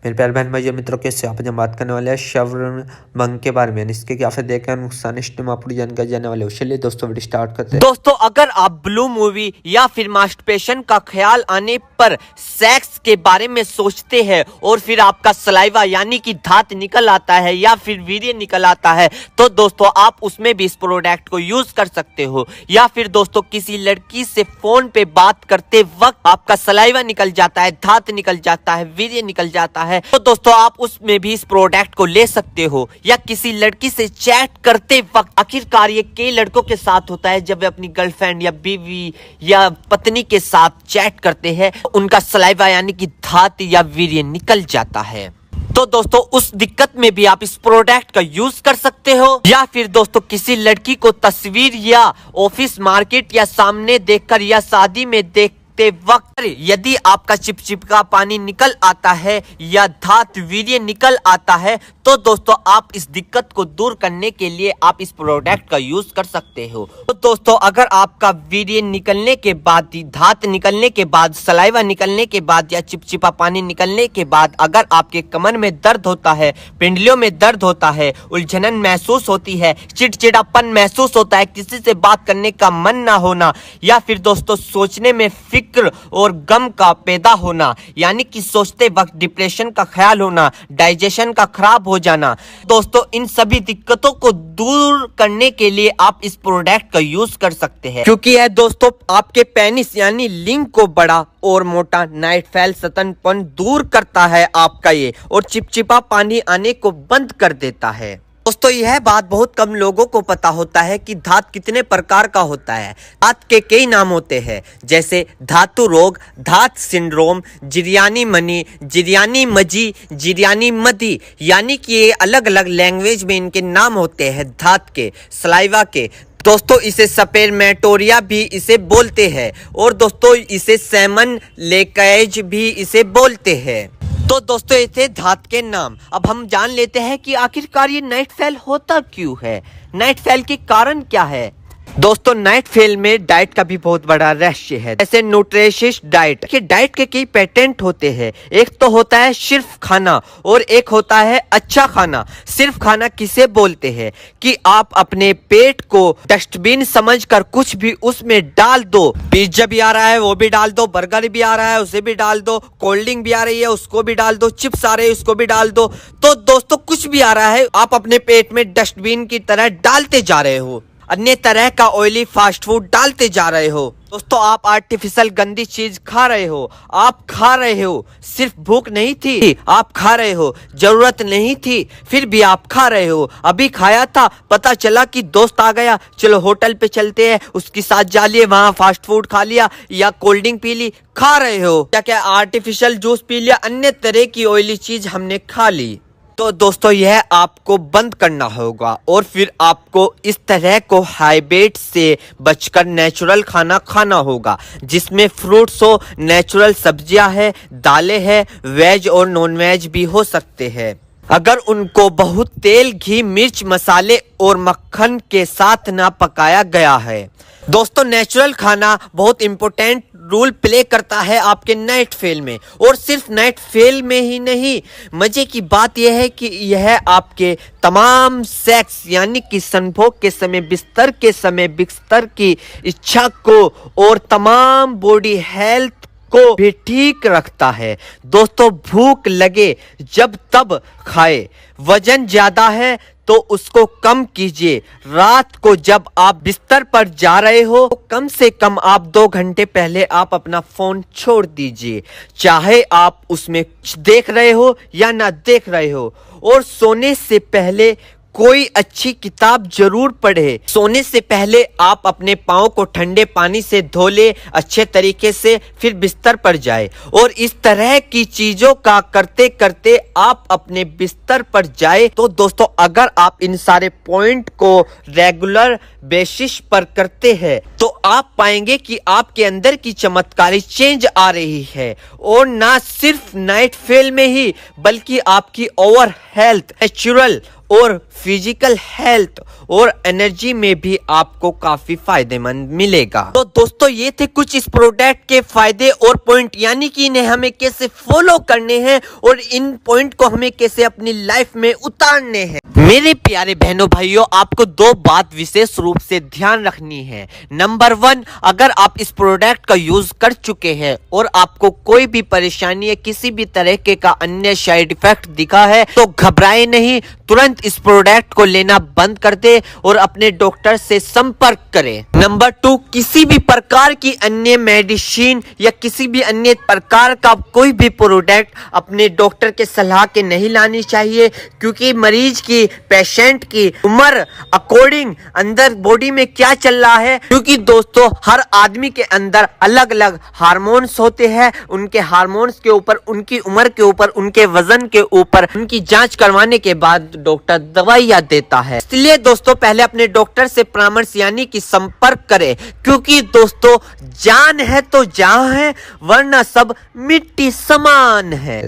मेरे प्यारे बहन भाइयों मित्रों, कैसे आप जब बात करने वाले हैं श्रवण भंग के बारे में, इसके क्या फायदे क्या नुकसान, इस टाइम आपको जानकारी जाने वाले हो। चलिए दोस्तों वीडियो स्टार्ट करते हैं। दोस्तों, अगर आप ब्लू मूवी या फिर मास्टरबेशन का ख्याल आने पर सेक्स के बारे में सोचते हैं और फिर आपका सलाइवा यानी कि धात निकल आता है या फिर वीर्य निकल आता है, तो दोस्तों आप उसमें भी इस प्रोडक्ट को यूज कर सकते हो। या फिर दोस्तों किसी लड़की से फोन पे बात करते वक्त आपका सलाइवा निकल जाता है, धात निकल जाता है, वीर्य निकल जाता है, तो दोस्तों आप उसमें भी इस प्रोडक्ट को ले सकते हो। या किसी लड़की से चैट करते वक्त, आखिरकार ये कई लड़कों के साथ होता है, जब वे अपनी गर्लफ्रेंड या बीवी या पत्नी के साथ चैट करते हैं, उनका सलाइवा यानी कि धात या वीर्य निकल जाता है। तो दोस्तों उस दिक्कत में भी आप इस प्रोडक्ट का यूज कर सकते हो। या फिर दोस्तों किसी लड़की को तस्वीर या ऑफिस, मार्केट या सामने देखकर या शादी में देख वक्त यदि आपका चिपचिपका पानी निकल आता है या धात वीर्य निकल आता है, तो दोस्तों आप इस दिक्कत को दूर करने के लिए आप इस प्रोडक्ट का यूज कर सकते हो। तो दोस्तों अगर आपका वीर्य निकलने के बाद, धात निकलने के बाद, सलाइवा निकलने के बाद या चिपचिपा पानी निकलने के बाद अगर आपके कमर में दर्द होता है, पिंडलियों में दर्द होता है, उलझन महसूस होती है, चिड़चिड़ापन महसूस होता है, किसी से बात करने का मन ना होना, या फिर दोस्तों सोचने में फिक्र और गम का पैदा होना, यानी कि सोचते वक्त डिप्रेशन का ख्याल होना, डाइजेशन का खराब हो जाना, दोस्तों इन सभी दिक्कतों को दूर करने के लिए आप इस प्रोडक्ट का यूज कर सकते हैं। क्योंकि यह दोस्तों आपके पेनिस यानी लिंग को बड़ा और मोटा, नाइट फैल, सतनपन दूर करता है आपका ये, और चिपचिपा पानी आने को बंद कर देता है। दोस्तों यह बात बहुत कम लोगों को पता होता है कि धात कितने प्रकार का होता है। धात के कई नाम होते हैं, जैसे धातु रोग, धात सिंड्रोम, जिरयानी मनी, जिरयानी मजी, जिरयानी मदी, यानी कि ये अलग अलग लैंग्वेज में इनके नाम होते हैं धात के, सलाइवा के। दोस्तों इसे सपेरमेटोरिया भी इसे बोलते हैं, और दोस्तों इसे सेमन लेकेज भी इसे बोलते हैं। तो दोस्तों ये थे धात के नाम। अब हम जान लेते हैं कि आखिरकार ये नाइट फेल होता क्यों है, नाइट फेल के कारण क्या है। दोस्तों नाइट फेल में डाइट का भी बहुत बड़ा रहस्य है। जैसे न्यूट्रिशियस डाइट के कई पेटेंट होते हैं। एक तो होता है सिर्फ खाना और एक होता है अच्छा खाना। सिर्फ खाना किसे बोलते हैं कि आप अपने पेट को डस्टबिन समझकर कुछ भी उसमें डाल दो। पिज्जा भी आ रहा है वो भी डाल दो, बर्गर भी आ रहा है उसे भी डाल दो, कोल्ड ड्रिंक भी आ रही है उसको भी डाल दो, चिप्स आ रहे हैं उसको भी डाल दो। तो दोस्तों कुछ भी आ रहा है आप अपने पेट में डस्टबिन की तरह डालते जा रहे हो, अन्य तरह का ऑयली फास्ट फूड डालते जा रहे हो। दोस्तों आप आर्टिफिशियल गंदी चीज खा रहे हो, आप खा रहे हो, सिर्फ भूख नहीं थी आप खा रहे हो, जरूरत नहीं थी फिर भी आप खा रहे हो। अभी खाया था, पता चला कि दोस्त आ गया, चलो होटल पे चलते हैं, उसके साथ जा लिए, वहां फास्ट फूड खा लिया या कोल्ड ड्रिंक पी ली, खा रहे हो, क्या क्या आर्टिफिशियल जूस पी लिया, अन्य तरह की ऑयली चीज हमने खा ली। तो दोस्तों यह आपको बंद करना होगा और फिर आपको इस तरह को हाइब्रिड से बचकर नेचुरल खाना खाना होगा, जिसमें फ्रूट्स हो, नेचुरल सब्जियां है, दालें हैं, वेज और नॉन वेज भी हो सकते हैं। अगर उनको बहुत तेल, घी, मिर्च, मसाले और मक्खन के साथ ना पकाया गया है। दोस्तों नेचुरल खाना बहुत इंपॉर्टेंट रोल प्ले करता है आपके नाइट फेल में, और सिर्फ नाइट फेल में ही नहीं, मजे की बात यह है कि यह आपके तमाम सेक्स यानी कि संभोग के समय, बिस्तर के समय, बिस्तर की इच्छा को और तमाम बॉडी हेल्थ को भी ठीक रखता है। दोस्तों भूख लगे जब तब खाए, वजन ज्यादा है तो उसको कम कीजिए। रात को जब आप बिस्तर पर जा रहे हो तो कम से कम आप 2 घंटे पहले आप अपना फोन छोड़ दीजिए, चाहे आप उसमें देख रहे हो या ना देख रहे हो। और सोने से पहले कोई अच्छी किताब जरूर पढ़े। सोने से पहले आप अपने पाँव को ठंडे पानी से धो ले अच्छे तरीके से, फिर बिस्तर पर जाए, और इस तरह की चीजों का करते करते आप अपने बिस्तर पर जाए। तो दोस्तों अगर आप इन सारे पॉइंट को रेगुलर बेसिस पर करते हैं तो आप पाएंगे कि आपके अंदर की चमत्कारी चेंज आ रही है, और ना सिर्फ नाइट फेल में ही बल्कि आपकी ओवर हेल्थ, नेचुरल और फिजिकल हेल्थ और एनर्जी में भी आपको काफी फायदेमंद मिलेगा। तो दोस्तों ये थे कुछ इस प्रोडक्ट के फायदे और पॉइंट, यानी कि इन्हें हमें कैसे फॉलो करने हैं और इन पॉइंट को हमें कैसे अपनी लाइफ में उतारने हैं। मेरे प्यारे बहनों भाइयों, आपको दो बात विशेष रूप से ध्यान रखनी है। नंबर 1, अगर आप इस प्रोडक्ट का यूज कर चुके हैं और आपको कोई भी परेशानी या किसी भी तरह का अन्य साइड इफेक्ट दिखा है तो घबराए नहीं, तुरंत इस प्रोडक्ट को लेना बंद कर दे और अपने डॉक्टर से संपर्क करें। नंबर 2, किसी भी प्रकार की अन्य मेडिसिन या किसी भी अन्य प्रकार का कोई भी प्रोडक्ट अपने डॉक्टर के सलाह के नहीं लानी चाहिए, क्योंकि मरीज की, पेशेंट की उम्र अकॉर्डिंग अंदर बॉडी में क्या चल रहा है, क्योंकि दोस्तों हर आदमी के अंदर अलग अलग हार्मोन्स होते हैं। उनके हार्मोन्स के ऊपर, उनकी उम्र के ऊपर, उनके वजन के ऊपर, उनकी जांच करवाने के बाद डॉक्टर दवाइयां देता है। इसलिए दोस्तों पहले अपने डॉक्टर से परामर्श यानी कि संपर्क करें, क्योंकि दोस्तों जान है तो जहां है, वरना सब मिट्टी समान है।